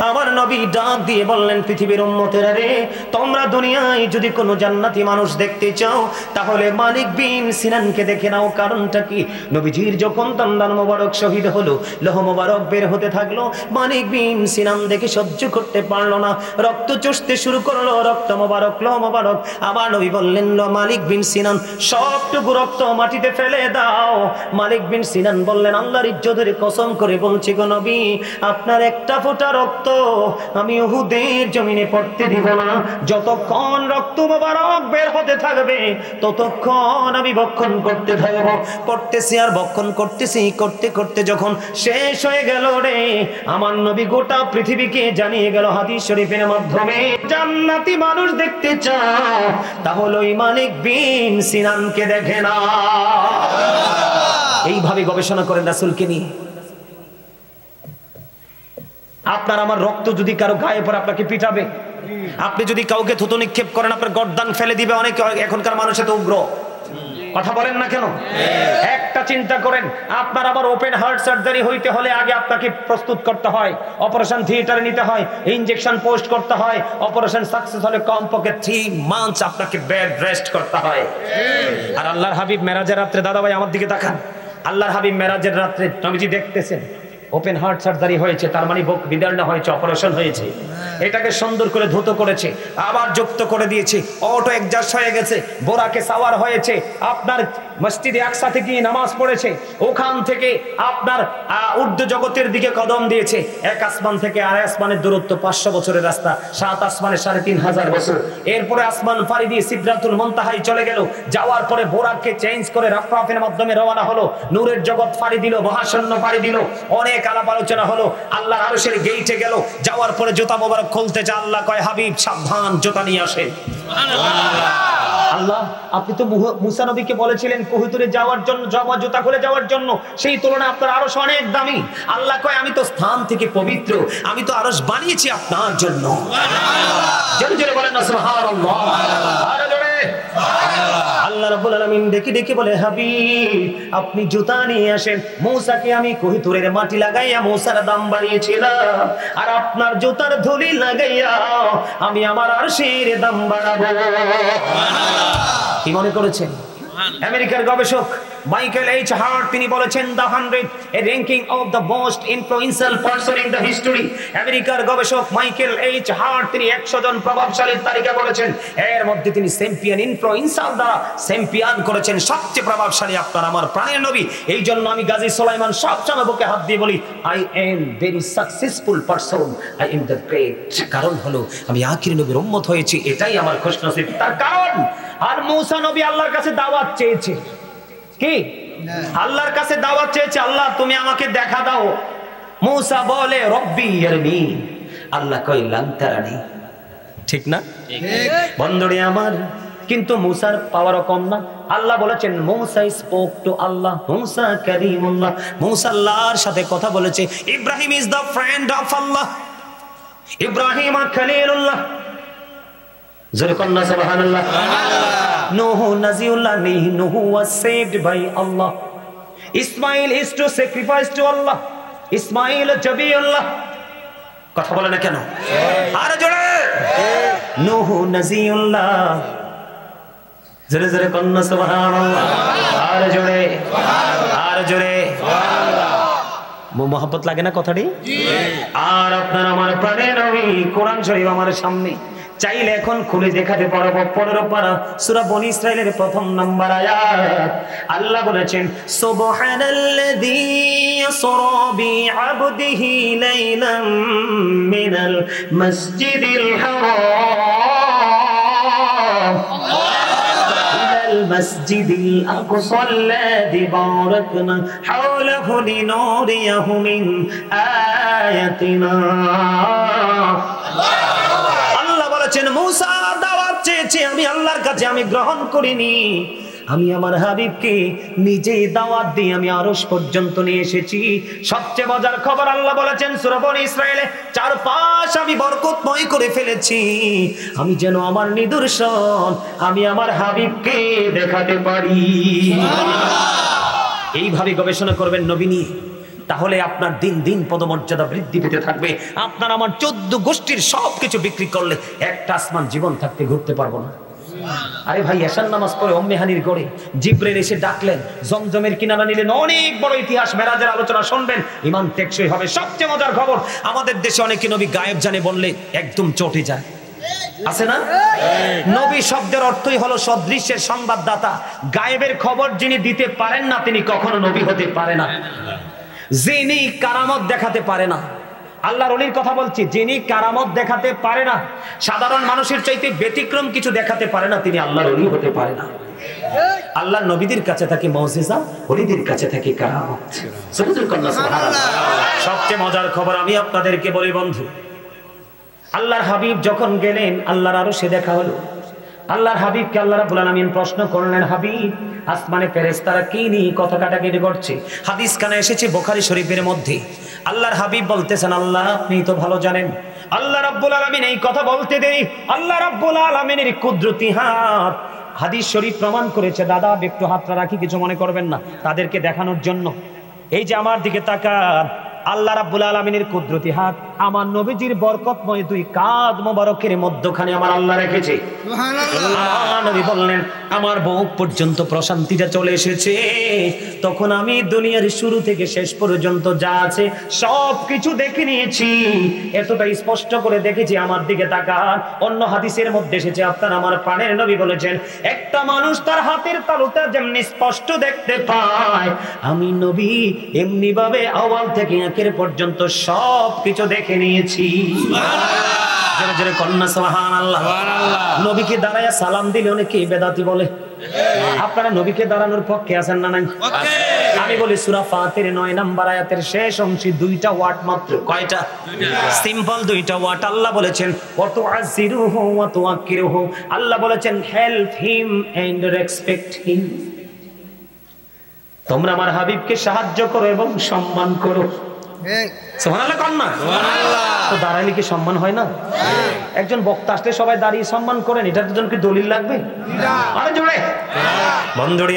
আমার নবী ডাক দিয়ে বললেন, পৃথিবীর উম্মতেরা রে, তোমরা দুনিয়ায় যদি কোনো জান্নাতি মানুষ দেখতে চাও তাহলে মালিক বিন সিনানকে দেখে নাও। কারণটা কি? নবীজির যখন দন্দান মোবারক শহীদ হলো, লোহ মোবারক বের হতে থাকলো, মালিক বিন সিনান দেখে সহ্য করতে পারলো না, রক্ত চুষতে শুরু করলো, রক্ত মোবারক, লোহ মোবারক। আবার নবী বললেন, মালিক বিন সিনান সবটুকু রক্ত মাটিতে ফেলে দাও। মালিক বিন সিনান বললেন, আল্লাহর ইজ্জতের কসম করে বলছি গো নবী, আপনার একটা ফোঁটা রক্ত আমি উহুদের জমিনে পড়তে দিব না। যতক্ষণ রক্ত মোবারক বের হতে থাকবে ততক্ষণ আমি ভক্ষণ করতে থাকব। পড়তেছি আর ভক্ষণ করতেছি, করতে করতে যখন শেষ হয়ে গেল রে, আমার নবী গোটা পৃথিবীকে জানিয়ে গেল হাদিস শরীফের মাধ্যমে, জান্নাতি মানুষ দেখতে চাও তাহলে ওই মালিক বিন সিনানকে দেখে না। এইভাবে গবেষণা করেন রাসূলকে নিয়ে। আপনার আমার রক্ত যদি কারো গায়ে পড়ে আপনাকে পিটাবে, আপনি যদি কাউকে থুতু নিক্ষেপ করেন আপনার গর্দান ফেলে দিবে। অনেক এখনকার মানুষ এত উগ্র, কথা বলেন না কেন? একটা চিন্তা করেন, আপনার আবার ওপেন হার্ট সার্জারি হইতে হলে আগে আপনাকে প্রস্তুত করতে হয়, অপারেশন থিয়েটারে নিতে হয়, ইনজেকশন পোস্ট করতে হয়, অপারেশন সাকসেস হলে কমপক্ষে 3 মান্থস আপনাকে বেড রেস্ট করতে হয়। আর আল্লাহর হাবিব মেরাজের রাত্রে, দাদা ভাই আমার দিকে তাকান, আল্লাহর হাবিব মেরাজের রাত্রে নবীজি দেখতেছেন ওপেন হার্ট সার্জারি হয়েছে, তার মানে বুক বিদীর্ণ হয়েছে, অপারেশন হয়েছে, এটাকে সুন্দর করে ধুত করেছে, আবার যুক্ত করে দিয়েছে, অটো এক্সাস্ট হয়ে গেছে, বোরাকে সাওয়ার হয়েছে, আপনার মসজিদে আকসা থেকে নামাজ পড়েছে, ওখান থেকে আপনার উর্দু জগতের দিকে কদম দিয়েছে। এক আসমান থেকে আর আসমানের দূরত্ব 500 বছরের রাস্তা, 7 আসমানে 3500 বছর। এরপরে আসমান পাড়ি দিয়ে সিদরাতুল মুনতাহায় চলে গেল, যাওয়ার পরে বোরাককে চেঞ্জ করে রাফরাফের মাধ্যমে রওনা হলো, নূরের জগৎ পাড়ি দিল, মহাশূন্য পাড়ি দিল, অনেক আলাপ আলোচনা হলো, আল্লাহর আরশের গেইটে গেল, যাওয়ার পরে জুতা মোবারক খুলতে যা, আল্লাহ কয়, হাবিব সাবধান, জুতা নিয়ে আসে। আল্লাহ, আপনি তো মুসা নবীকে বলেছিলেন কোহিতুরে যাওয়ার জন্য, জুতা খুলে যাওয়ার জন্য, সেই তুলনায় আপনার আরশ অনেক দামি। আল্লাহ কয়, আমি তো স্থান থেকে পবিত্র, আমি তো আরশ বানিয়েছি আপনার জন্য। জোরে জোরে বলেন না সুবহানাল্লাহ। আরে জোরে আল্লাহ রাব্বুল আলামিন ডেকে ডেকে বলে, হাবিব আপনি জুতা নিয়ে আসেন। মূসাকে আমি কোহিতুরের মাটি লাগাইয়া মূসার দাম বাড়িয়েছিলাম, আর আপনার জুতার ধুলি লাগাইয়া আমি আমার আরশের দাম বাড়াবো। কি মনে করেছেন? আমেরিকার গবেষক মাইকেল এইচ হার্ট তিনি বলেছেন, the 100 A ranking of the most influential person in the history. আমেরিকার গবেষক মাইকেল এইচ হার্ট তিনি 100 জন প্রভাবশালীর তালিকা করেছেন, এর মধ্যে তিনি চ্যাম্পিয়ন ইনফ্লুয়েন্সার দ্বারা চ্যাম্পিয়ন করেছেন, সবচেয়ে প্রভাবশালী আপনার আমার প্রাণের নবী। এই জন্য আমি গাজী সুলাইমান সবসময় বুকে হাত দিয়ে বলি, I am very successful person, I am the great. কারণ হলো আমি আখির নবীর উম্মত হয়েছি, এটাই আমার খুশনসিব। তার কারণ, আর মূসা নবী আল্লাহর কাছে দাওয়াত চেয়েছে, কি আল্লাহর কাছে দাওয়াত চেয়েছে, আল্লাহ তুমি আমাকে দেখা দাও। মূসা বলে, রব্বি ইয়ারনি, আল্লাহ কয় লান তারানি। ঠিক না? বন্ধুরে আমার, কিন্তু মূসার পাওয়ারও কম না। আল্লাহ বলেছেন, মূসা স্পোক টু আল্লাহ, মূসা কারীমুল্লাহ, মূসা আল্লাহর সাথে কথা বলেছে। Ibrahim is the friend of Allah, Ibrahim খলিলুল্লাহ। জোরে কন্না সুবহানাল্লাহ। Nuh Naziullah, Nuh was saved by Allah. Ismail is to sacrifice to Allah. Ismail Jabiullah. কথা বলে না কেন? আরে জোরে Nuh Naziullah, জোরে জোরে কন্না সুবহানাল্লাহ। আরে জোরে আরে জোরে মোহাম্মত লাগে না কথাটি? আর আপনার আমার প্রাণের নবী কোরআন শরীফ আমার সামনে, চাইলে এখন খুলে দেখাতে পারবো। 15 পারা সূরা বনী ইসরাইলের 1 নম্বর আয়াত। আল্লাহ বলেছেন, সুবহানাল্লাযী ইয়াসরা বিআবদিহি লাইলাম মিনাল মাসজিদিল হারাম ইলাল মাসজিদিল আকসা আল্লাযী বারাকনা হাওলাহু লিনুরিয়াহু মিন আয়াতিনা। মূসা দাওয়াত চেয়েছে, আমি আল্লাহর কাছে আমি গ্রহণ করিনি, আমি আমার হাবিবকে নিজেই দাওয়াত দিয়ে আমি আরশ পর্যন্ত নিয়ে এসেছি। সবচেয়ে মজার খবর, আল্লাহ বলেছেন সূরা বনী ইসরাইলে, চারপাশ আমি বরকতময় করে ফেলেছি, আমি যেন আমার নিদর্শন আমি আমার হাবিবকে দেখাতে পারি। এইভাবে গবেষণা করবেন নবী নিয়ে। তাহলে আপনার দিন দিন পদমর্যাদা বৃদ্ধি পেতে থাকবে। আপনার আমার 14 গোষ্ঠীর সবকিছু বিক্রি করলে একটা আসমান জীবন থাকতে ঘুরতে পারবো না। আরে ভাই, এশার নামাজ পড়ে অম্মেহানির গড়ে জিব্রাইল এসে ডাকলেন, জমজমের কিনারা নিলেন, অনেক বড় ইতিহাস মেরাজের আলোচনা শুনবেন, ঈমান টেকসই হবে। সবচেয়ে মজার খবর, আমাদের দেশে অনেকে নবী গায়েব জানে বললে একদম চটে যায়, আছে না? নবী শব্দের অর্থই হলো সদৃশ্যের সংবাদদাতা। গায়েবের খবর যিনি দিতে পারেন না তিনি কখনো নবী হতে পারে না। যিনি কারামত দেখাতে পারে না, আল্লাহর ওলির কথা বলছি, যিনি কারামত দেখাতে পারে না, সাধারণ মানুষের চাইতে ব্যতিক্রম কিছু দেখাতে পারে না, তিনি আল্লাহর ওলি হতে পারে না। আল্লাহর নবীদের কাছে থাকে মুজিজা, ওলিদের কাছে থাকে কারামত। সুবহানাল্লাহ। সবচেয়ে মজার খবর আমি আপনাদেরকে বলি বন্ধু, আল্লাহর হাবিব যখন গেলেন আল্লাহর আরশে দেখা হলো। আল্লাহর হাবিবকে আল্লাহ রাব্বুল আলামিন প্রশ্ন করলেন, হাবিব আসমানে ফেরেশতারা কি নিয়ে কথা কাটাকাটি করছে? হাদিস কানে এসেছে বুখারী শরীফের মধ্যে। আল্লাহর হাবিব বলতেছেন, আল্লাহ আপনি তো ভালো জানেন। আল্লাহ রাব্বুল আলামিন এই কথা বলতে দেরি আল্লাহ রাব্বুল আলামিনের কুদরতি হাত হাদিস শরীফ প্রমাণ করেছে। দাদা একটু হাতটা রাখি, কিছু মনে করবেন না, তাদেরকে দেখানোর জন্য। এই যে আমার দিকে তাকান, আল্লাহ রাব্বুল আলামিনের কুদরতি হাত আমার নবীজির বরকতময় দুই কাঁধ মোবারকের মধ্যখানে আমার আল্লাহ রেখেছে। সুবহানাল্লাহ। নবী বললেন, আমার বুক পর্যন্ত প্রশান্তিটা চলে এসেছে। তখন আমি দুনিয়ার শুরু থেকে শেষ পর্যন্ত যা আছে সবকিছু দেখে নিয়েছি, এতটা স্পষ্ট করে দেখেছি। আমার দিকে তাকান, অন্য হাদিসের মধ্যে এসেছে, আপনার আমার প্রাণের নবী বলেছেন, একটা মানুষ তার হাতের তালুটা যেমনি স্পষ্ট দেখতে পায়, আমি নবী এমনি ভাবে আওয়াল থেকে আখের পর্যন্ত সবকিছু দেখে নিয়েছি। জোরে জোরে কন্যা সুবহানাল্লাহ। নবীকে দাঁড়ায়া সালাম দিলে অনেকে বেদাতি বলে। আপনারা নবীকে দাঁড়ানোর পক্ষে আছেন না নাই? আমি বলি সূরা ফাতির 9 নম্বর আয়াতের শেষ অংশে দুইটা ওয়ার্ড মাত্র। কয়টা? সিম্পল দুইটা ওয়ার্ড। আল্লাহ বলেছেন ওয়া তুআযিরুহু ওয়া তুআক্কিরুহু। আল্লাহ বলেছেন help him and respect him. তোমরা আমার হাবিবকে সাহায্য করো এবং সম্মান করো। সুবহানাল্লাহ কন্যা। সুবহানাল্লাহ। তো দাঁড়াইলে কি সম্মান হয় না? একজন বক্তা আসলে সবাই দাঁড়িয়ে সম্মান করেন, এটার জন্য কি দলিল লাগবে? না। আরে জোরে বন্ধুরে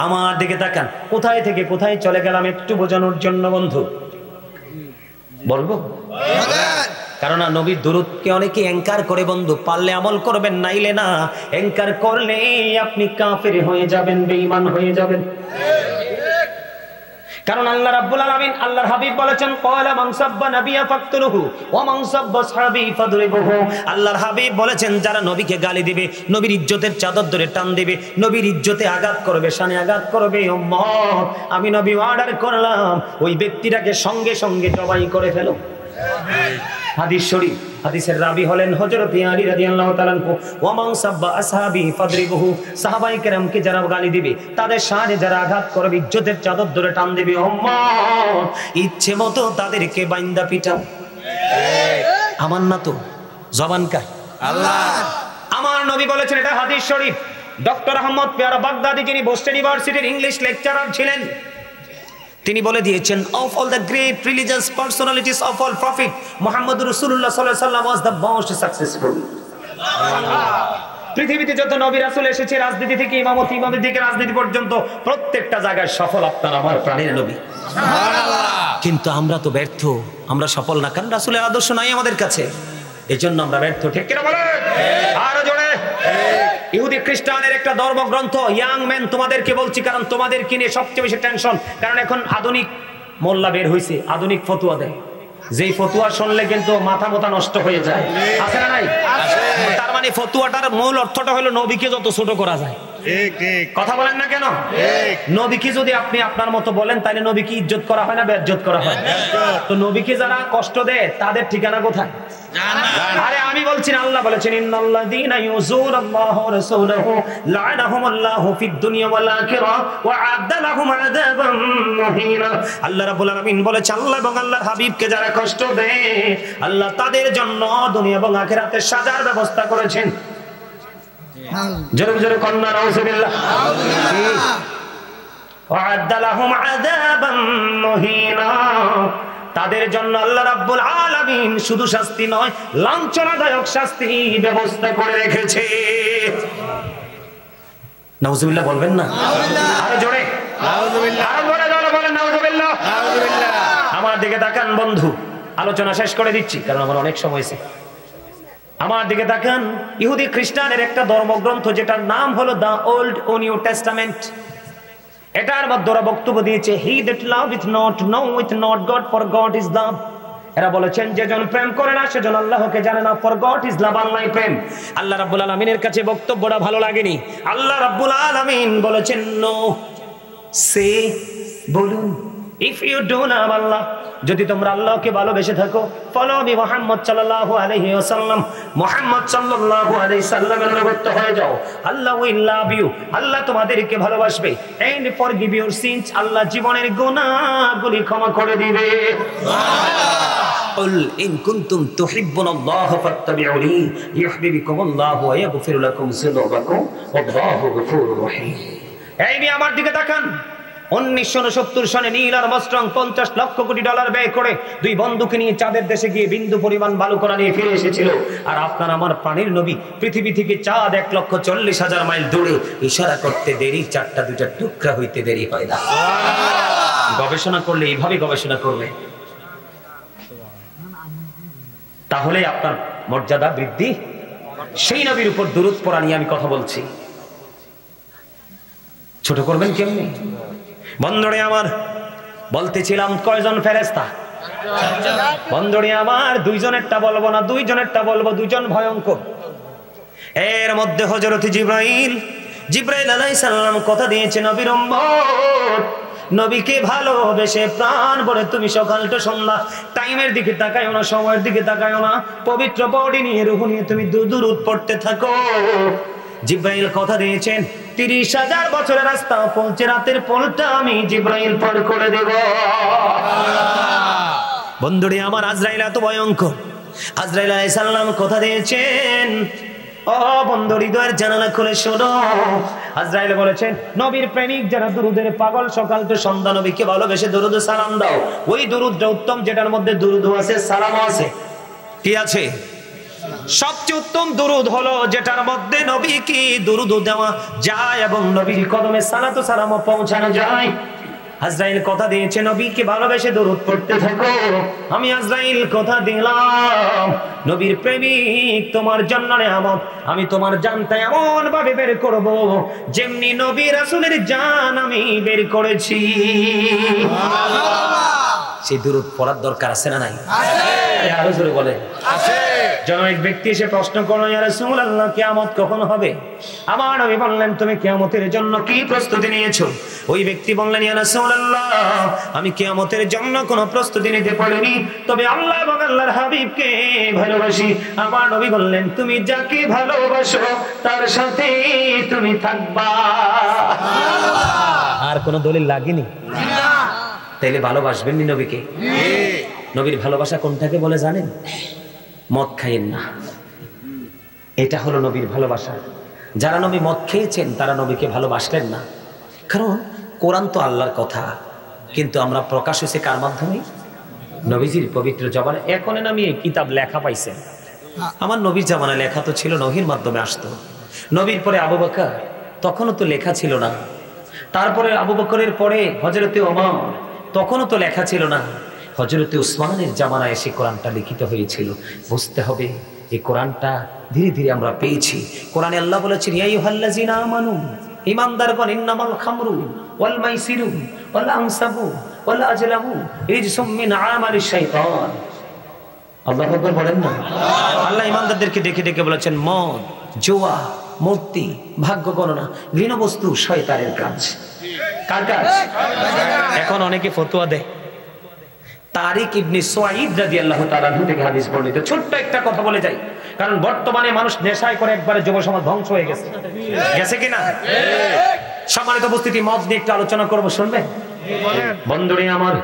আমার দিকে তাকান। কোথায় থেকে কোথায় চলে গেলাম একটু বোঝানোর জন্য বন্ধু বলবো। কারণ নবীর দুরূদকে অনেকে অ্যাঙ্কার করে বন্ধু, পারলে আমল করবেন, নাইলে না। অ্যাঙ্কার করলে আপনি কাফের হয়ে যাবেন, বেঈমান হয়ে যাবেন। কারণ আল্লাহ রাব্বুল আলামিন আল্লাহর হাবিব বলেছেন, ক্বালা মান সাব্বা নাবিয়া ফাকতুলুহু ওয়া মান সাব্বা আসহাবি ফাদরিবুহু। আল্লাহর হাবিব বলেছেন, যারা নবীকে গালি দিবে, নবীর ইজ্জতের চাদর ধরে টান দিবে, নবীর ইজ্জতে আঘাত করবে, শানে আঘাত করবে, উম্মত আমি নবী অর্ডার করলাম ওই ব্যক্তিটাকে সঙ্গে সঙ্গে জবাই করে ফেলো। হাদিস শরীফ। হাদিসের রাবি হলেন হযরত আলী রাদিয়াল্লাহু তাআলা আনহু। ওয়া মান সাব্বা আসহাবি ফাদরিবুহু। সাহাবায়ে কেরামকে যারা গালি দিবে, তাদের শানে যারা আঘাত করবে, ইজ্জতের চাদর ধরে টান দিবে, উম্মত ইচ্ছে মতো তাদেরকে বাইন্দা পিটাও। আমার না তো, জবান কার? আল্লাহ। আমার নবী বলেছেন, এটা হাদিস শরীফ। ডক্টর আহমদ পেয়ারা বাগদাদি, যিনি বোস্টন ইউনিভার্সিটির ইংলিশ লেকচারার ছিলেন, তিনি বলে দিয়েছেন, of all the great religious personalities of all prophet Muhammad Rasulullah sallallahu alaihi wasallam was the most successful. পৃথিবীতে যত নবী রাসূল এসেছে, রাজনীতি থেকে ইমামতি, ইমামতি থেকে রাজনীতি পর্যন্ত প্রত্যেকটা জায়গায় সফল আপনার আমার প্রাণের নবী। সুবহানাল্লাহ। কিন্তু আমরা তো ব্যর্থ, আমরা সফল না, কারণ রাসূলের আদর্শ নাই আমাদের কাছে, এজন্য আমরা ব্যর্থ। ঠিক কিনা বলেন? আরো জোরে। ইহুদি খ্রিস্টানের একটা ধর্মগ্রন্থ, ইয়াং ম্যান তোমাদেরকে বলছি, কারণ তোমাদেরকে নিয়ে সবচেয়ে বেশি টেনশন। কারণ এখন আধুনিক মোল্লা বের হয়েছে, আধুনিক ফতুয়া দেয়, যেই ফতুয়া শুনলে কিন্তু মাথা মোথা নষ্ট হয়ে যায়। আছে না নাই? তার মানে ফতুয়াটার মূল অর্থটা হলো নবীকে যত ছোট করা যায়। কথা বলেন না কেন? নবীকে যদি আপনি আপনার মতো বলেন, তাহলে নবীকে ইজ্জত করা হয় না বেইজ্জত করা হয়? তো নবীকে যারা কষ্ট দেয় তাদের ঠিকানা কোথায়? আরে আমি বলছি না, আল্লাহ বলেছেন, ইন্নাল্লাযীনা ইউযুনাল্লাহু ওয়া রাসূলাহু লা'নাহুমুল্লাহু ফিদ দুনিয়া ওয়াল আখিরাহ ওয়া আ'আদ্দা লাহুম আযাবাম মুহিনা। আল্লাহ রাব্বুল আলামিন বলেছেন, আল্লাহ এবং আল্লাহর হাবিবকে যারা কষ্ট দেয়, আল্লাহ তাদের জন্য দুনিয়া এবং আখিরাতে সাজার ব্যবস্থা করেছেন। জোরে জোরে কন্যা নাউযুবিল্লাহ। ওয়া আ'আদ্দা লাহুম আযাবাম মুহিনা। তাদের জন্য আল্লাহ রাব্বুল আলামিন শুধু শাস্তি নয়, লাঞ্ছনাদায়ক শাস্তি ব্যবস্থা করে রেখেছে। নাউযুবিল্লাহ বলবেন না? আরো জোরে নাউযুবিল্লাহ। আরো জোরে জোরে বলেন নাউযুবিল্লাহ। নাউযুবিল্লাহ। দিকে তাকান বন্ধু, আলোচনা শেষ করে দিচ্ছি কারণ আমার অনেক সময় আছে। আমার দিকে তাকান, ইহুদি খ্রিস্টানের একটা ধর্মগ্রন্থ যেটার নাম হলো দ্য ওল্ড ও নিউ টেস্টামেন্ট, এটার মধ্যে ওরা বক্তব্য দিয়েছে he that loveth not knoweth not God, for God is love। এরা বলেছেন যেজন প্রেম করে না সেজন আল্লাহকে জানে না, for God is love, আল্লাহ প্রেম। আল্লাহ রাব্বুল আলামিনের কাছে বক্তব্যটা ভালো লাগেনি। আল্লাহ রাব্বুল আলামিন বলেছেন নো, সে বলুন, ইফ ইউ ডু লাভ আল্লাহ, যদি তোমরা আল্লাহকে ভালোবেসে থাকো, ফলো মি মুহাম্মদ সাল্লাল্লাহু আলাইহি ওয়াসাল্লাম, মুহাম্মদ সাল্লাল্লাহু আলাইহি সাল্লামের অনুগত হয়ে যাও, আল্লাহ উইল লাভ ইউ, আল্লাহ তোমাদেরকে ভালোবাসবে, এন্ড ফরগিভ ইউর সিনস, আল্লাহ জীবনের গুনাহগুলি ক্ষমা করে দিবে। কুল ইন কুনতুম তুহিব্বুনাল্লাহ ফাত্তাবিউনি ইউহিব্বুকুমুল্লাহু ওয়া ইয়াগফির লাকুম যুনুবাকুম ওয়াল্লাহু গফুরুর রহিম। এই নিয়ে আমার দিকে তাকান। 1969 সনে নীল আর্মস্ট্রং $50 লক্ষ কোটি ব্যয় করে 2 বন্ধুকে নিয়ে চাঁদের দেশে গিয়ে বিন্দু পরিমাণ বালুকণা নিয়ে ফিরে এসেছিল। আর আপনার আমার প্রাণের নবী পৃথিবী থেকে চাঁদ 1,40,000 মাইল দূরে, ইশারা করতে দেরি, চারটা দুইটা টুকরা হইতে দেরি হয় না। গবেষণা করলে এইভাবে গবেষণা করবে, তাহলে আপনার মর্যাদা বৃদ্ধি। সেই নবীর উপর দুরূদ পড়া নিয়ে আমি কথা বলছি, ছোট করবেন কেমনি? বন্ধুরে আমার, বলতেছিলাম কয়জন ফেরেশতা? বন্ধুরে আমার, 2 জনেরটা বলবো না, 2 জনেরটা বলবো, 2 জন ভয়ঙ্কর। এর মধ্যে হযরত জিবরাইল আলাইহিস সালাম কথা দিয়েছে নবীর উম্মত, নবীকে ভালোবেসে প্রাণ ভরে তুমি সকাল তো সন্ধ্যা টাইমের দিকে তাকায়ও না, সময়ের দিকে তাকায়ও না, পবিত্র বডি নিয়ে রূহ নিয়ে তুমি দুরূদ পড়তে থাকো। জিবরাইল কথা দিয়েছেন 30,000 বছরের রাস্তা পৌঁছে রাতের পলটা আমি জিবরাইল পার করে দেব। বন্ধুরে আমার, আজরাইল এত ভয়ঙ্কর। আজরাইল আলাইহিস সালাম কথা দিয়েছেন, ও বন্ধু হৃদয়ের জানালা খুলে শোনো। আজরাইল বলেছেন নবীর প্রেমিক যারা দুরুদের পাগল, সকাল তো সন্ধ্যা নবীকে ভালোবেসে দুরুদ সালাম দাও। ওই দুরুদটা উত্তম যেটার মধ্যে দুরুদ আছে, সালামও আছে। কি আছে? সবচেয়ে উত্তম দুরুদ হলো যেটার মধ্যে নবীকে দুরুদ দেওয়া যায় এবং নবীর কদমে সালাত ও সালামও পৌঁছানো যায়। আজরাইল কথা দিয়েছে নবীকে ভালোবেসে দরুদ পড়তে থাকো। আমি আজরাইল কথা দিলাম নবীর প্রেমিক তোমার জন্য নিয়ামত, আমি তোমার জানটা এমন ভাবে বের করব যেমনি নবী রাসূলের জান আমি বের করেছি। সেই দরুদ পড়ার দরকার আছে না নাই? আছে। আরো জোরে বলে আছে। যেন এক ব্যক্তি এসে প্রশ্ন করলো, ইয়া রাসূলুল্লাহ কিয়ামত কখন হবে? আমার নবী বললেন তুমি কিয়ামতের জন্য কি প্রস্তুতি নিয়েছো? ওই ব্যক্তি বললেন, ইয়া রাসূলুল্লাহ আমি কিয়ামতের জন্য কোনো প্রস্তুতি নিতে পারিনি, তবে আল্লাহ এবং আল্লাহর হাবিবকে ভালোবাসি। আমার নবী বললেন তুমি যাকে ভালোবাসো তার সাথে তুমি থাকবা। আর কোনো দলিল লাগেনি? না। তাইলে ভালোবাসবেন নি নবীকে? নবীর ভালোবাসা কোনটাকে বলে জানেন? মদ খাইয়েন না, এটা হলো নবীর ভালোবাসা। যারা নবী মদ খেয়েছেন তারা নবীকে ভালোবাসলেন না, কারণ কোরআন তো আল্লাহর কথা, কিন্তু আমরা প্রকাশ হয়েছে কার মাধ্যমে? নবীজির পবিত্র জবানে। এখন আমি এই কিতাব লেখা পাইছেন, আমার নবীর জামানায় লেখা তো ছিল নবীর মাধ্যমে আসতো। নবীর পরে আবু বকর, তখনও তো লেখা ছিল না। তারপরে আবু বকরের পরে হযরতে ওমর, তখনও তো লেখা ছিল না। হযরতে উসমানের জামানায় এসে কোরআনটা লিখিত হয়েছিল। বুঝতে হবে এই কোরআনটা ধীরে ধীরে আমরা পেয়েছি। কোরআনে আল্লাহ বলেছেন, ইয়া আইয়ুহাল্লাযীনা আমানু, ঈমানদারগণ, ইন্নামাল খামরু ওয়াল মাইসিরু ওয়াল আনসাবু ওয়াল আজলামু রিজসুম মিন আমালিশ শাইতান। আল্লাহু আকবার বলেন না? আল্লাহ ঈমানদারদেরকে ডেকে ডেকে বলেছেন মদ, জুয়া, মূর্তি, ভাগ্য গণনা, ঘৃণ্য বস্তু শয়তানের কাজ। কার কাজ? এখন অনেকে ফতোয়া দেয়। তারিক ইবনে সুয়াইদ রাদিয়াল্লাহু তাআলা থেকে হাদিস বর্ণিত। ছোট্ট একটা কথা বলে যাই, কারণ বর্তমানে মানুষ নেশায় করে একবারে যুব সমাজ ধ্বংস হয়ে গেছে। গেছে কিনা? সম্মানিত উপস্থিতি, মদ নিয়ে একটু আলোচনা করবো, শুনবেন? বন্ধুরে আমার,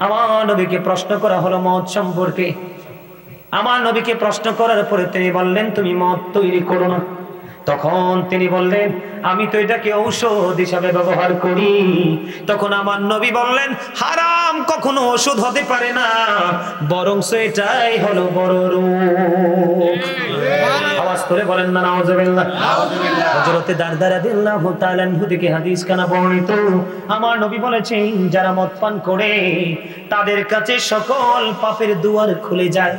আমার নবীকে প্রশ্ন করা হলো মদ সম্পর্কে। আমার নবীকে প্রশ্ন করার পরে তিনি বললেন তুমি মদ তৈরি করো না। তখন তিনি বললেন আমি তো এটাকে ঔষধ হিসাবে ব্যবহার করি। তখন আমার নবী বললেন হারাম কখনো ওষুধ হতে পারে না, বরং এটাই হলো বড় রোগ। আওয়াজ করে বলেন না নাউজুবিল্লাহ। হযরত দারদা রাদিয়াল্লাহু তাআলা আনহু থেকে হাদিস কানা বর্ণিত, আমার নবী বলেছেন যারা মদ পান করে তাদের কাছে সকল পাপের দুয়ার খুলে যায়।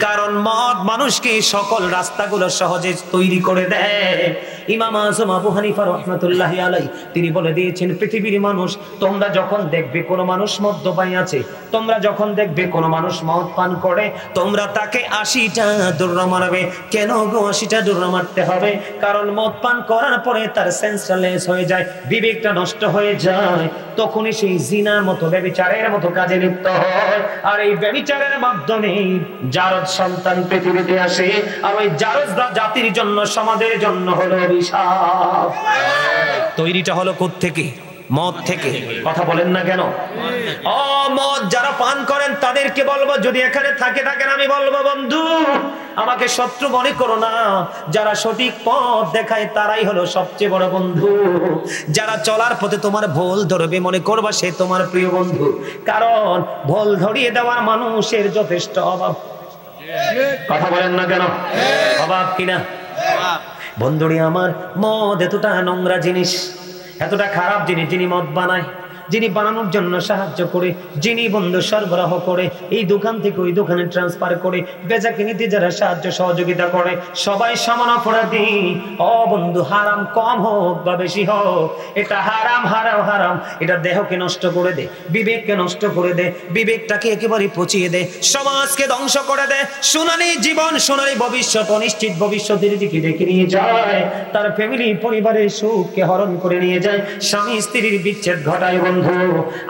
কারণ মদ মানুষকে সকল রাস্তাগুলো সহজে তৈরি করে দেয়। ইমাম আযম আবু হানিফা রাহমাতুল্লাহি আলাইহি তিনি বলে দিয়েছেন, পৃথিবীর মানুষ তোমরা যখন দেখবে কোন মানুষ মদ্যপায়ী আছে, তোমরা যখন দেখবে কোন মানুষ মদ পান করে, তোমরা তাকে ৮০টা দৌড়া মারবে। কেন গো ৮০টা দৌড়া মারতে হবে? কারণ মদ পান করার পরে তার সেন্সটা লেস হয়ে যায়, বিবেকটা নষ্ট হয়ে যায়, তখনই সেই জিনার মতো ব্যভিচারের মতো কাজে লিপ্ত হয়। আর এই ব্যভিচারের মাধ্যমে জারজ সন্তান পৃথিবীতে আসে। আর ওই জারজ জাতির জন্য, সমাজের জন্য হলো অভিশাপ। তৈরিটা হলো কোত্থেকে? মদ থেকে। কথা বলেন না কেন? ও মদ যারা পান করেন তাদেরকে বলবো, যদি এখানে থাকেন আমি বলবো বন্ধু আমাকে শত্রু মনে করো না। যারা সঠিক পথ দেখায় তারাই হলো সবচেয়ে বড় বন্ধু। যারা চলার পথে তোমার ভুল ধরবে মনে করবা সে তোমার প্রিয় বন্ধু। কারণ ভুল ধরিয়ে দেওয়ার মানুষের যথেষ্ট অভাব। কথা বলেন না কেন? অভাব কিনা? বন্ধুরি আমার, মদ এতটা নোংরা জিনিস, এতটা খারাপ জিনিস। যিনি মদ বানায়, যিনি বানানোর জন্য সাহায্য করে, যিনি বন্ধু সরবরাহ করে, এই দোকান থেকে ওই দোকানে ট্রান্সফার করে, বেচাকেনিতে যারা সাহায্য সহযোগিতা করে, সবাই সমান অপরাধী। ও বন্ধু, হারাম কম হোক বা বেশি হোক, এটা হারাম হারাম হারাম। এটা দেহকে নষ্ট করে দে, বিবেককে নষ্ট করে দে, বিবেকটাকে একেবারে পচিয়ে দে, সমাজকে ধ্বংস করে দে। সোনালী জীবন, সোনালী ভবিষ্যৎ, অনিশ্চিত ভবিষ্যতের দিকে ডেকে নিয়ে যায়। তার ফ্যামিলি, পরিবারের সুখকে হরণ করে নিয়ে যায়, স্বামী স্ত্রীর বিচ্ছেদ ঘটায়।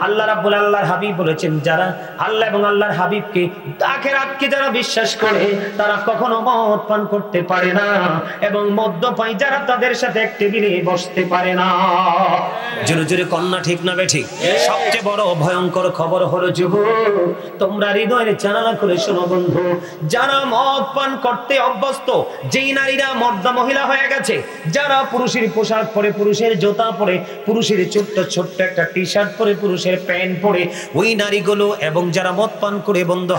আল্লাহ রাব্বুল আল্লাহর হাবিব বলেছেন, যারা আল্লাহ এবং আল্লাহর হাবিবকে, আখিরাতকে যারা বিশ্বাস করে তারা কখনো মদ পান করতে পারে না, এবং মদ্যপায়ী যারা তাদের সাথে এক টেবিলে বসতে পারে না। জোরে জোরে কন্যা ঠিক না বে ঠিক? সবচেয়ে বড় ভয়ঙ্কর খবর হলো যুবক, তোমরা হৃদয়ের জানালা করে শোনো বন্ধু, যারা মদ পান করতে অভ্যস্ত, যেই নারীরা মর্দা মহিলা হয়ে গেছে, যারা পুরুষের পোশাক পরে, পুরুষের জুতা পরে, পুরুষের ছোট্ট ছোট্ট একটা টি শার্ট পরে, পুরুষের প্যান্ট পরে, ওই নারীগুলো, এবং যারা মদ পান করে বন্ধু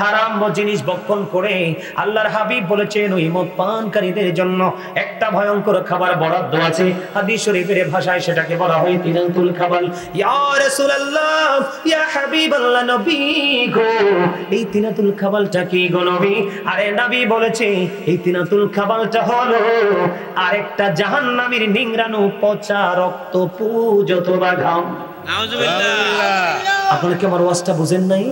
হারাম জিনিস ভক্ষণ করে, আল্লাহর হাবিব বলেছেন ওই মদ পানকারীদের জন্য একটা ভয়ঙ্কর খাবার বরাদ্দ আছে। হাদিস শরীফের ভাষায় সেটাকে বলা হয় তিনাতুল খাবাল। ইয়া রাসূলুল্লাহ, ইয়া হাবিবাল্লাহ, নবী গো, এই তিনাতুল খাবালটা কি গো নবী? আরে নবী বলেছে এই তিনাতুল খাবালটা হলো আরেকটা জাহান্নামীর নিংড়ানো পচা রক্ত পুজ অথবা ঘাম। আপনারা কি আমার ওয়াজটা বুঝেন নাই?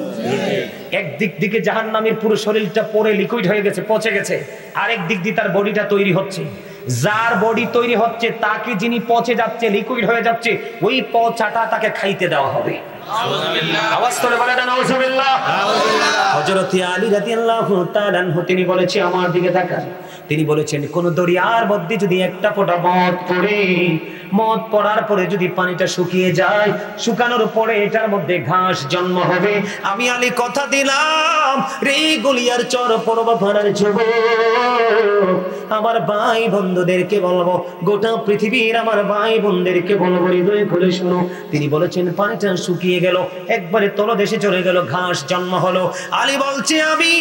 একদিক দিকে জাহান্নামীর পুরো শরীরটা পরে লিকুইড হয়ে গেছে, পচে গেছে, আরেক দিক দিয়ে তার বডিটা তৈরি হচ্ছে। যার বডি তৈরি হচ্ছে তাকে, যিনি পচে যাচ্ছে, লিকুইড হয়ে যাচ্ছে, ওই পচাটা তাকে খাইতে দেওয়া হবে। আওয়াজ করে বলে না নাউজুবিল্লাহ। হযরত আলী রাদিয়াল্লাহু তাআলা আনহু তিনি বলেছে, আমার দিকে তাকান, তিনি বলেছেন কোন দরিয়ার মধ্যে যদি একটা ফোঁটা মদ পড়ে, মদ পড়ার পরে যদি পানিটা শুকিয়ে যায়, শুকানোর পরে এটার মধ্যে ঘাস জন্ম হবে। আমি আলী কথা দিলাম রে গলিয়ার চর পড়বা ফারার যুবক, আমার ভাই বন্ধুদেরকে বলবো, গোটা পৃথিবীর আমার ভাই বোনদেরকে বলবো, হৃদয় খুলে শুনো। তিনি বলেছেন পানিটা শুকিয়ে গেল, একবারে তলদেশে চলে গেল, ঘাস জন্ম হলো। আলী বলছে আমি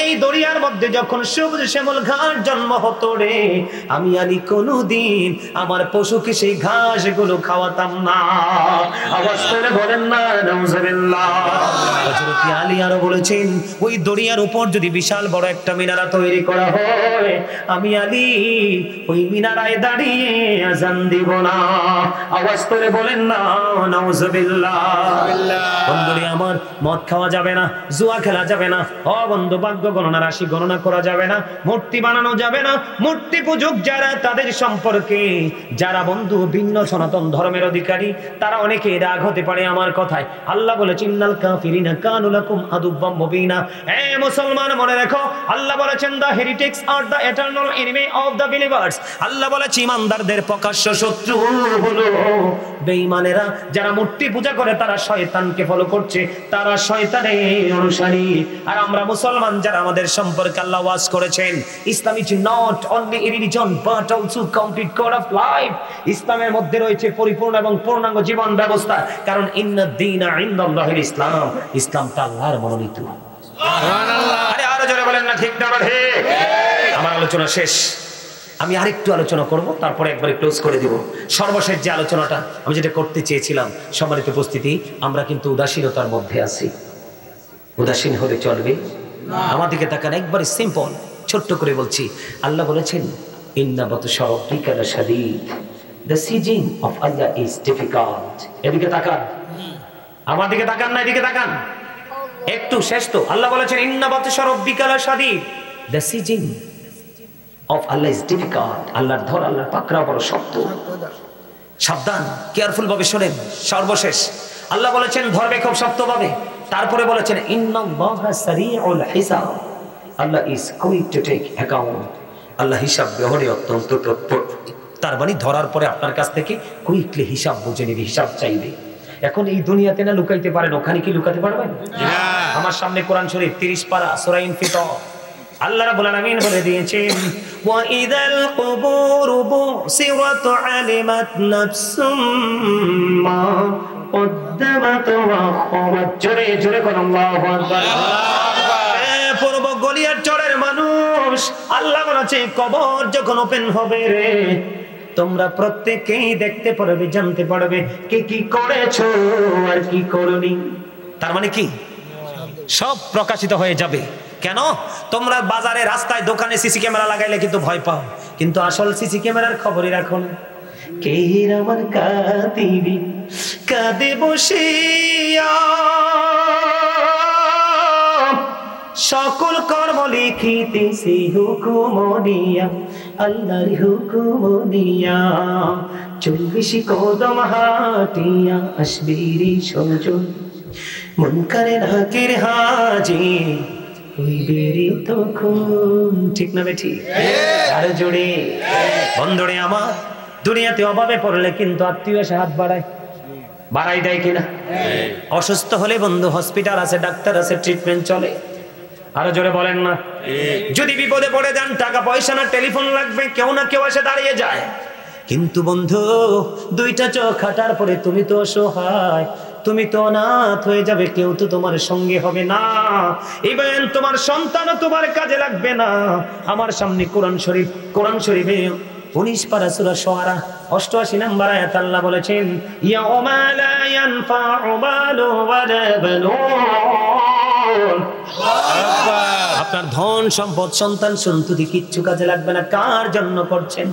এই দরিয়ার মধ্যে যখন সবুজ শ্যামল ঘাস জন্ম হতো রে, আমি আলী কোনদিন আমার পশুকে সেই ঘাস গুলো খাওয়াতাম না। আওয়াজ করে বলেন না নাউজুবিল্লাহ। হযরত আলী আরো বলেছেন, ওই দরিয়ার উপর যদি বিশাল বড় একটা মিনারা তৈরি করা হয়, আমি আলী ওই মিনারায় দাঁড়িয়ে আযান দিব না। আওয়াজ করে বলেন না নাউজুবিল্লাহ। বন্ধুরে আমার, মদ খাওয়া যাবে না, জুয়া খেলা যাবে না, ও বন্ধু ভাগ্য গণনা, রাশি গণনা করা যাবে না, মূর্তি বানানো যাবে না। মূর্তি পূজক যারা, তাদের সম্পর্কে যারা বন্ধু ভিন্ন সনাতন ধর্মের অধিকারী, তারা অনেকে রাগ হতে পারে আমার কথায়। আল্লাহ বলেছেন ইন্নাল কাফিরিনা কানু লাকুম আদুওয়াম মুবিনা। এ মুসলমান মনে রাখো, আল্লাহ বলেছেন দ্য হেরিটিক্স আর the eternal enemy of the believers. Allah বলেছে ইমানদারদের প্রকাশ্য শত্রু হলো বেঈমানেরা। যারা মূর্তি পূজা করে তারা শয়তানকে ফলো করছে, তারা শয়তানের অনুসারী। আর আমরা মুসলমান যারা, আমাদের সম্পর্কে আল্লাহ ওয়াজ করেছেন Islam is not only a religion but also complete code of life. ইসলামের মধ্যে রয়েছে পরিপূর্ণ এবং পূর্ণাঙ্গ জীবন ব্যবস্থা। কারণ ইন্নাদ দীনা ইনদাল্লাহিল ইসলাম, ইসলামটা আল্লাহর মনোনীত। সুবহানাল্লাহ। আরে আরো জোরে বলেন না ঠিক না ঠিক? আমার আলোচনা শেষ, আমি আরেকটু আলোচনা করব, তারপরে একবারে ক্লোজ করে দিব। সর্বশেষ যে আলোচনাটা আমি যেটা করতে চেয়েছিলাম, সম্মানিত উপস্থিতি, আমরা কিন্তু উদাসীনতার মধ্যে আছি। উদাসীন হলে চলবে? আমার দিকে তাকান, একবারে সিম্পল, ছোট্ট করে বলছি। আল্লাহ বলেছেন, ইন্না বাতশা রাব্বিকা লাশাদীদ, the seizing of Allah is difficult. এদিকে তাকান, আমার দিকে তাকান না, এদিকে তাকান একটু, শেষ তো। আল্লাহ বলেছেন, ইন্না বাতশা রাব্বিকা লাশাদীদ, the seizing of Allah is difficult. আল্লাহর ধর, আল্লাহর পাকড়া বড় শক্ত। সাবধান, কেয়ারফুল ভাবে শোনেন। সর্বশেষ আল্লাহ বলেছেন ধরবে খুব শক্ত ভাবে, তারপরে বলেছেন ইন্নাল্লাহা সারিউল হিসাব, Allah is quick to take account. Allah হিসাব গ্রহণে অত্যন্ত তৎপর। তার মানে ধরার পরে আপনার কাছ থেকে কুইকলি হিসাব বুঝে নিবে, হিসাব চাইবে। এখন এই দুনিয়াতে না লুকাইতে পারেন, ওখানে কি লুকাতে পারবেন? আমার সামনে কোরআন শরীফ 30 পারা সূরা ইনফিতার, আল্লাহ রাব্বুল আলামিন বলে দিয়েছেন, ওয়া ইযাল কুবুরু বুসিরাত আলিমাত নাফসুম মা কদ্দামাত ওয়া আখারাত। জোরে জোরে কোন আল্লাহু আকবার। পূর্ব গলিয়ার চরের মানুষ, আল্লাহ বলেছে কবর যখন ওপেন হবে রে, তোমরা প্রত্যেকেই দেখতে পারবে, জানতে পারবে কে কি করেছো আর কি করনি। তার মানে কি? সব প্রকাশিত হয়ে যাবে। কেন? তোমরা বাজারে, রাস্তায়, দোকানে সিসি ক্যামেরা লাগাইলে কিন্তু ভয় পাও, কিন্তু আসল সিসি ক্যামেরার খবরই রাখো না। কে আমার কাঁদিবি কাঁদে বসিয়া, সকল কর্ম লিখিতেছি হুকুম দিয়া, আল্লাহর হুকুম দিয়া। 40 কদম হাটিয়া আসবি রে সজন, মুনকারে নাকির হাজির হইবে রে তখন। ঠিক না বেঠি? আর জোরে বন্ধুরে আমার, দুনিয়াতে অভাবে পড়লে কিন্তু আত্মীয় এসে হাত বাড়াই দেয় কিনা? অসুস্থ হলে বন্ধু হসপিটাল আছে, ডাক্তার আছে, ট্রিটমেন্ট চলে। আরো জোরে বলেন না? যদি বিপদে পড়ে যান, টাকা পয়সা না টেলিফোন লাগবে, কেউ না কেউ এসে দাঁড়িয়ে যায়। কিন্তু বন্ধু, 2টা চোখ হাঁটার পরে তুমি তো অসহায়, তুমি তো অনাথ হয়ে যাবে, কেউ তো তোমার সঙ্গে হবে না। ইভেন তোমার সন্তানও তোমার কাজে লাগবে না। আমার সামনে কোরআন শরীফে 19 পারা সূরা শুআরা 88 নম্বর আয়াত আল্লাহ বলেছেন, ইয়াউমা লা ইয়ানফাউ মালু ওয়ালা বানুন। আপনার ধন সম্পদ, সন্তান সন্ততি কিচ্ছু কাজে লাগবে না। কার জন্য করছেন?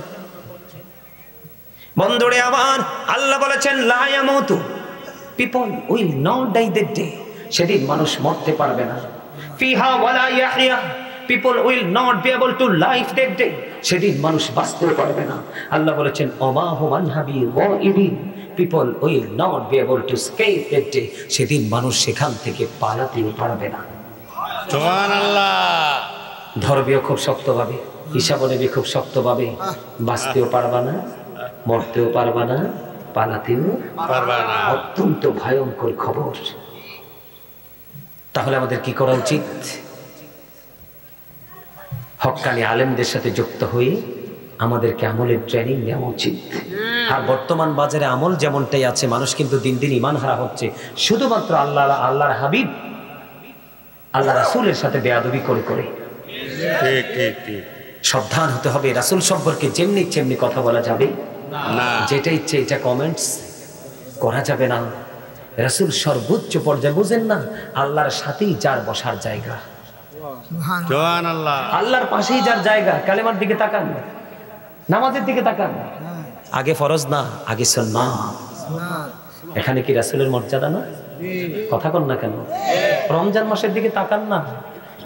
বন্ধুরে আমার, আল্লাহ বলেছেন লা ইয়ামুতু, people will not die that day, সেদিন মানুষ মরতে পারবে না। ফিহা ওয়ালা ইয়াহইয়া, people will not be able to live that day, সেদিন মানুষ বাঁচতে পারবে না। আল্লাহ বলেছেন ওমা হুম আনহা বিগাইবিন, people will not be able to escape that day, সেদিন মানুষ সেখান থেকে পালাতে পারবে না। সুবহানাল্লাহ। ধরবেও খুব শক্তভাবে, হিসাব নেবে খুব শক্তভাবে, বাঁচতেও পারবা না, মরতেও পারবা না, পালাতেও পারবা না। অত্যন্ত ভয়ঙ্কর খবর। তাহলে আমাদের কি করা উচিত? হক্কানি আলেমদের সাথে যুক্ত হয়ে আমাদেরকে আমলের ট্রেনিং নেওয়া উচিত। আর বর্তমান বাজারে আমল যেমনটাই আছে, মানুষ কিন্তু দিন দিন ঈমান হারা হচ্ছে, শুধুমাত্র আল্লাহর হাবিব, আল্লাহ রাসূলের সাথে বেয়াদবি করে করে। ঠিক ঠিক ঠিক। সাবধান হতে হবে। রাসূল সম্পর্কে যেমনি কথা বলা যাবে না, যেটা ইচ্ছে এটা কমেন্টস করা যাবে না। রাসূল সর্বোচ্চ পর্যায়ে, বুঝেন না, আল্লাহর সাথেই যার বসার জায়গা, সুবহানাল্লাহ, আল্লাহর পাশেই যার জায়গা। কালেমার দিকে তাকান, নামাজের দিকে তাকান, আগে ফরজ না, আগে সুন্নাত। এখানে কি রাসূলের মর্যাদা না? কথা কন না কেন? রমজান মাসের দিকে তাকান না,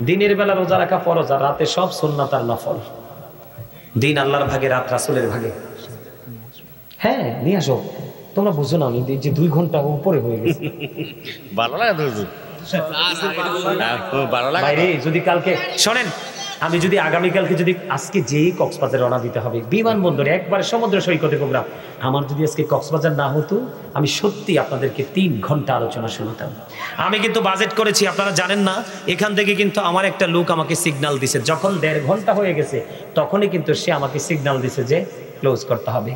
দিনের বেলা রোজা রাখা ফরজ, আর রাতে সব সুন্নাত আর নফল। দিন আল্লাহর ভাগে, রাত রাসূলের ভাগে। হ্যাঁ, নিয়ে আসো। তোমরা বুঝো না, যে 2 ঘন্টা উপরে হয়ে গেছে। ভালো লাগে তো, ভালো লাগে বাইরে। যদি কালকে শোনেন, আমি যদি আগামীকালকে, যদি আজকে যেই কক্সবাজার রওনা দিতে হবে, বিমানবন্দরে একবারে সমুদ্র সৈকতে প্রোগ্রাম, আমার যদি আজকে কক্সবাজার না হতো, আমি সত্যি আপনাদেরকে 3 ঘন্টা আলোচনা শোনাতাম। আমি কিন্তু বাজেট করেছি, আপনারা জানেন না। এখান থেকে কিন্তু আমার একটা লোক আমাকে সিগন্যাল দিছে, যখন 1.5 ঘন্টা হয়ে গেছে, তখনই কিন্তু সে আমাকে সিগন্যাল দিছে যে ক্লোজ করতে হবে।